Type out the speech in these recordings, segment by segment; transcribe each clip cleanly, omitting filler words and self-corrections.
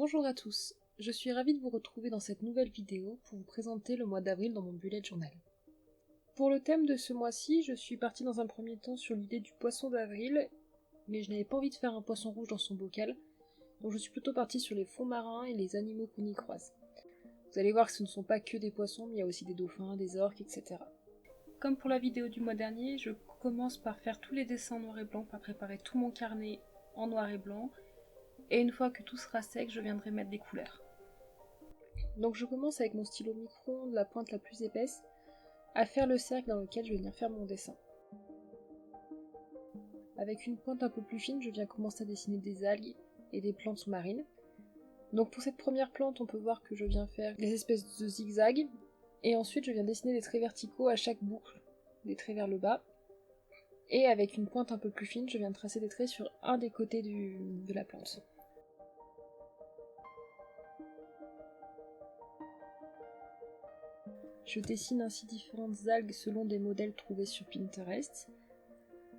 Bonjour à tous, je suis ravie de vous retrouver dans cette nouvelle vidéo pour vous présenter le mois d'avril dans mon bullet journal. Pour le thème de ce mois-ci, je suis partie dans un premier temps sur l'idée du poisson d'avril, mais je n'avais pas envie de faire un poisson rouge dans son bocal, donc je suis plutôt partie sur les fonds marins et les animaux qu'on y croise. Vous allez voir que ce ne sont pas que des poissons, mais il y a aussi des dauphins, des orques, etc. Comme pour la vidéo du mois dernier, je commence par faire tous les dessins en noir et blanc, par préparer tout mon carnet en noir et blanc, et une fois que tout sera sec, je viendrai mettre des couleurs. Donc je commence avec mon stylo micron de la pointe la plus épaisse à faire le cercle dans lequel je vais venir faire mon dessin. Avec une pointe un peu plus fine, je viens commencer à dessiner des algues et des plantes sous-marines. Donc pour cette première plante, on peut voir que je viens faire des espèces de zigzags, et ensuite je viens dessiner des traits verticaux à chaque boucle, des traits vers le bas. Et avec une pointe un peu plus fine, je viens tracer des traits sur un des côtés de la plante. Je dessine ainsi différentes algues selon des modèles trouvés sur Pinterest.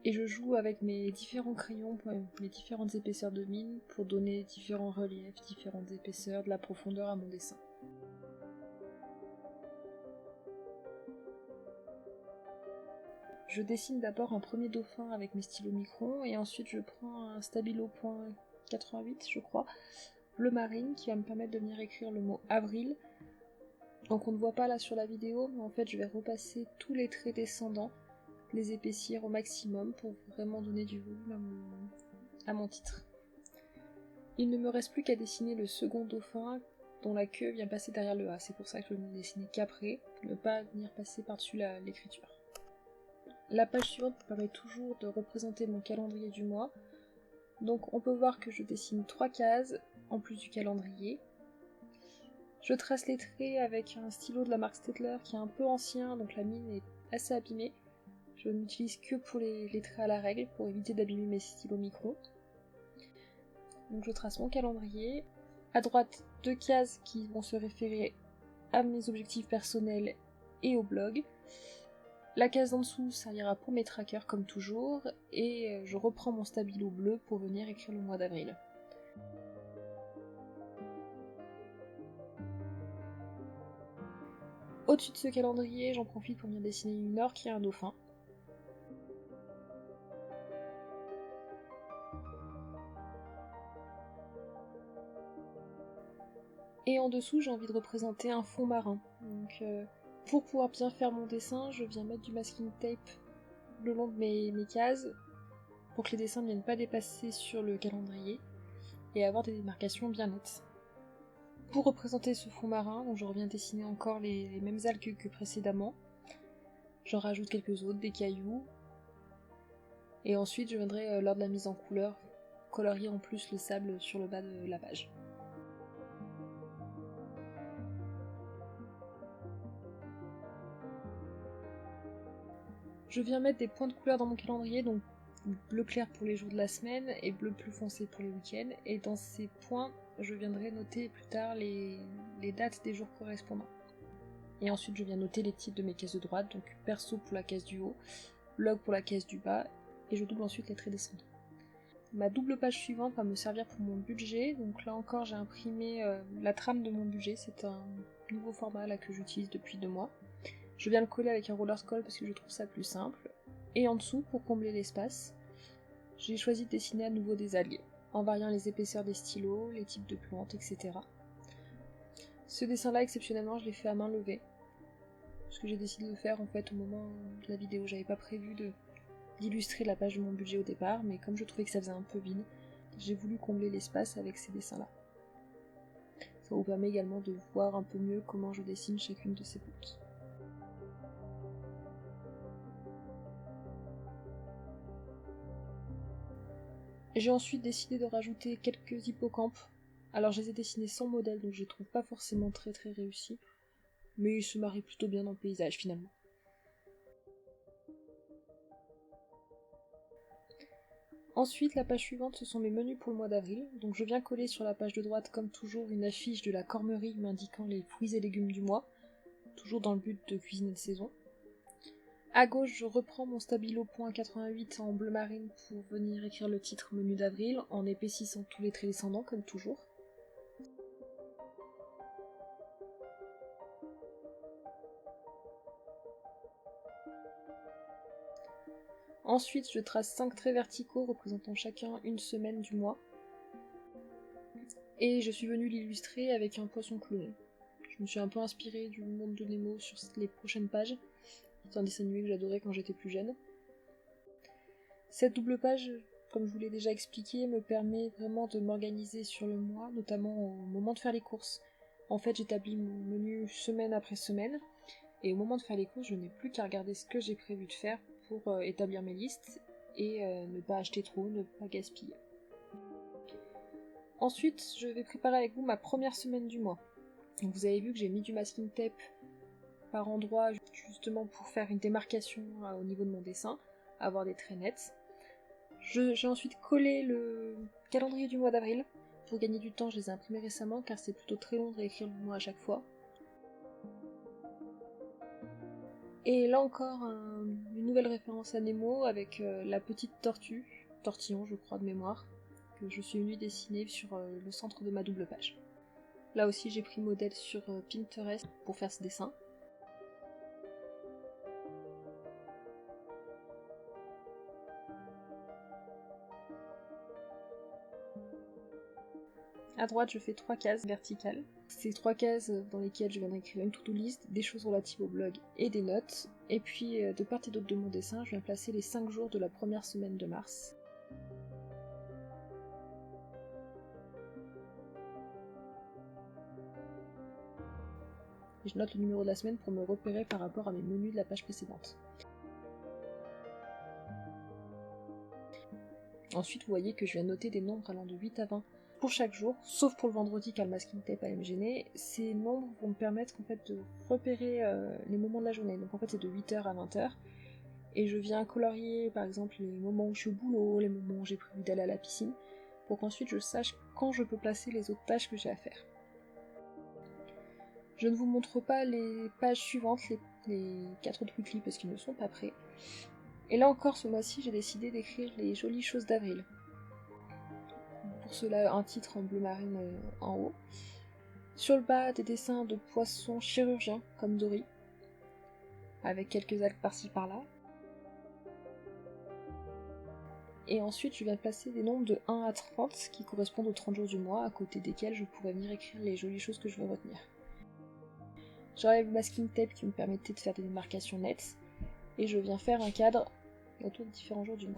Et je joue avec mes différents crayons, mes différentes épaisseurs de mine pour donner différents reliefs, différentes épaisseurs, de la profondeur à mon dessin. Je dessine d'abord un premier dauphin avec mes stylos micron et ensuite je prends un stabilo .88 je crois, bleu marine qui va me permettre de venir écrire le mot avril. Donc on ne voit pas là sur la vidéo, mais en fait je vais repasser tous les traits descendants, les épaissir au maximum pour vraiment donner du volume à mon titre. Il ne me reste plus qu'à dessiner le second dauphin dont la queue vient passer derrière le A. C'est pour ça que je ne dessiner qu'après, ne pas venir passer par-dessus l'écriture. La page suivante me permet toujours de représenter mon calendrier du mois. Donc on peut voir que je dessine 3 cases en plus du calendrier. Je trace les traits avec un stylo de la marque Staedtler qui est un peu ancien, donc la mine est assez abîmée. Je n'utilise que pour les traits à la règle pour éviter d'abîmer mes stylos micro. Donc je trace mon calendrier. À droite, 2 cases qui vont se référer à mes objectifs personnels et au blog. La case d'en dessous servira pour mes trackers comme toujours. Et je reprends mon stabilo bleu pour venir écrire le mois d'avril. Au-dessus de ce calendrier, j'en profite pour venir dessiner une orque et un dauphin. Et en dessous, j'ai envie de représenter un fond marin. Donc, pour pouvoir bien faire mon dessin, je viens mettre du masking tape le long de mes cases pour que les dessins ne viennent pas dépasser sur le calendrier et avoir des démarcations bien nettes. Pour représenter ce fond marin, donc je reviens dessiner encore les mêmes algues que précédemment. J'en rajoute quelques autres, des cailloux. Et ensuite, je viendrai, lors de la mise en couleur, colorier en plus le sable sur le bas de la page. Je viens mettre des points de couleur dans mon calendrier, donc bleu clair pour les jours de la semaine et bleu plus foncé pour les week-ends. Et dans ces points, je viendrai noter plus tard les dates des jours correspondants. Et ensuite, je viens noter les titres de mes cases de droite, donc perso pour la case du haut, blog pour la case du bas, et je double ensuite les traits descendants. Ma double page suivante va me servir pour mon budget, donc là encore j'ai imprimé la trame de mon budget, c'est un nouveau format là que j'utilise depuis 2 mois. Je viens le coller avec un roller coll parce que je trouve ça plus simple. Et en dessous, pour combler l'espace, j'ai choisi de dessiner à nouveau des algues, en variant les épaisseurs des stylos, les types de plantes, etc. Ce dessin-là, exceptionnellement, je l'ai fait à main levée. Ce que j'ai décidé de faire en fait au moment de la vidéo. J'avais pas prévu d'illustrer la page de mon budget au départ, mais comme je trouvais que ça faisait un peu vide, j'ai voulu combler l'espace avec ces dessins-là. Ça vous permet également de voir un peu mieux comment je dessine chacune de ces plantes. J'ai ensuite décidé de rajouter quelques hippocampes. Alors je les ai dessinés sans modèle, donc je les trouve pas forcément très réussis, mais ils se marient plutôt bien dans le paysage finalement. Ensuite, la page suivante, ce sont mes menus pour le mois d'avril. Donc je viens coller sur la page de droite, comme toujours, une affiche de la Cormerie m'indiquant les fruits et légumes du mois, toujours dans le but de cuisiner de saison. À gauche, je reprends mon stabilo .88 en bleu marine pour venir écrire le titre menu d'avril, en épaississant tous les traits descendants, comme toujours. Ensuite, je trace 5 traits verticaux représentant chacun une semaine du mois. Et je suis venue l'illustrer avec un poisson clown. Je me suis un peu inspirée du monde de Nemo sur les prochaines pages. C'est un dessin animé que j'adorais quand j'étais plus jeune. Cette double page, comme je vous l'ai déjà expliqué, me permet vraiment de m'organiser sur le mois, notamment au moment de faire les courses. En fait, j'établis mon menu semaine après semaine, et au moment de faire les courses, je n'ai plus qu'à regarder ce que j'ai prévu de faire pour établir mes listes et ne pas acheter trop, ne pas gaspiller. Ensuite, je vais préparer avec vous ma première semaine du mois. Donc vous avez vu que j'ai mis du masking tape par endroit justement pour faire une démarcation au niveau de mon dessin, avoir des traits nets. J'ai ensuite collé le calendrier du mois d'avril. Pour gagner du temps, je les ai imprimés récemment car c'est plutôt très long de réécrire le mois à chaque fois. Et là encore, une nouvelle référence à Nemo avec la petite tortue, tortillon je crois de mémoire, que je suis venue dessiner sur le centre de ma double page. Là aussi j'ai pris modèle sur Pinterest pour faire ce dessin. À droite, je fais 3 cases verticales. C'est 3 cases dans lesquelles je viendrai écrire une to-do list, des choses relatives au blog et des notes. Et puis, de part et d'autre de mon dessin, je viens placer les 5 jours de la première semaine de mars. Et je note le numéro de la semaine pour me repérer par rapport à mes menus de la page précédente. Ensuite, vous voyez que je viens noter des nombres allant de 8 à 20 pour chaque jour, sauf pour le vendredi car le masking tape allait me gêner. Ces nombres vont me permettre en fait de repérer les moments de la journée. Donc en fait c'est de 8h à 20h. Et je viens colorier par exemple les moments où je suis au boulot, les moments où j'ai prévu d'aller à la piscine, pour qu'ensuite je sache quand je peux placer les autres tâches que j'ai à faire. Je ne vous montre pas les pages suivantes, les 4 autres weekly parce qu'ils ne sont pas prêts. Et là encore ce mois-ci j'ai décidé d'écrire les jolies choses d'avril. Pour cela un titre en bleu marine en haut. Sur le bas des dessins de poissons chirurgiens comme Dory, avec quelques algues par-ci par-là. Et ensuite je viens placer des nombres de 1 à 30 qui correspondent aux 30 jours du mois, à côté desquels je pourrais venir écrire les jolies choses que je veux retenir. J'enlève le masking tape qui me permettait de faire des démarcations nettes, et je viens faire un cadre autour des différents jours du mois.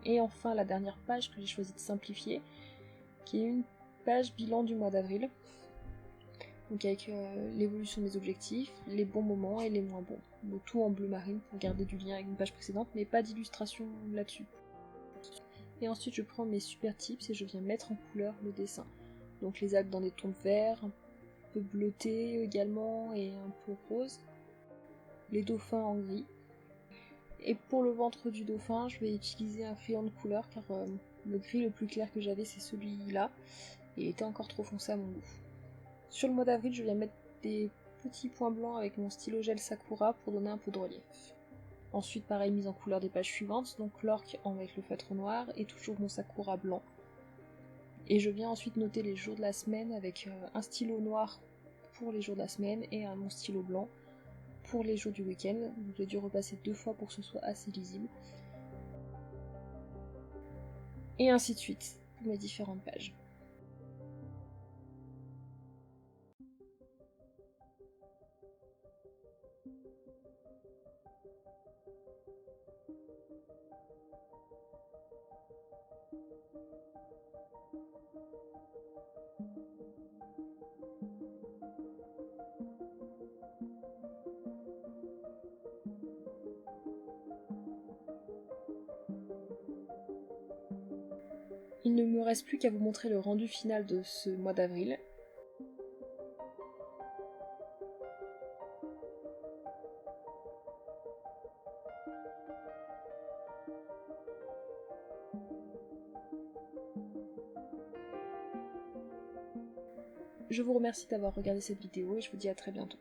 Et enfin la dernière page que j'ai choisi de simplifier, qui est une page bilan du mois d'avril, donc avec l'évolution des objectifs, les bons moments et les moins bons. Le tout en bleu marine pour garder du lien avec une page précédente, mais pas d'illustration là-dessus. Et ensuite je prends mes super tips et je viens mettre en couleur le dessin. Donc les algues dans des tons verts, un peu bleutés également et un peu rose. Les dauphins en gris. Et pour le ventre du dauphin, je vais utiliser un crayon de couleur car le gris le plus clair que j'avais c'est celui-là. Et il était encore trop foncé à mon goût. Sur le mois d'avril, je viens mettre des petits points blancs avec mon stylo gel Sakura pour donner un peu de relief. Ensuite, pareil, mise en couleur des pages suivantes, donc l'orque avec le feutre noir et toujours mon Sakura blanc. Et je viens ensuite noter les jours de la semaine avec un stylo noir pour les jours de la semaine et mon stylo blanc pour les jours du week-end. Donc j'ai dû repasser 2 fois pour que ce soit assez lisible. Et ainsi de suite pour mes différentes pages. Il ne me reste plus qu'à vous montrer le rendu final de ce mois d'avril. Je vous remercie d'avoir regardé cette vidéo et je vous dis à très bientôt.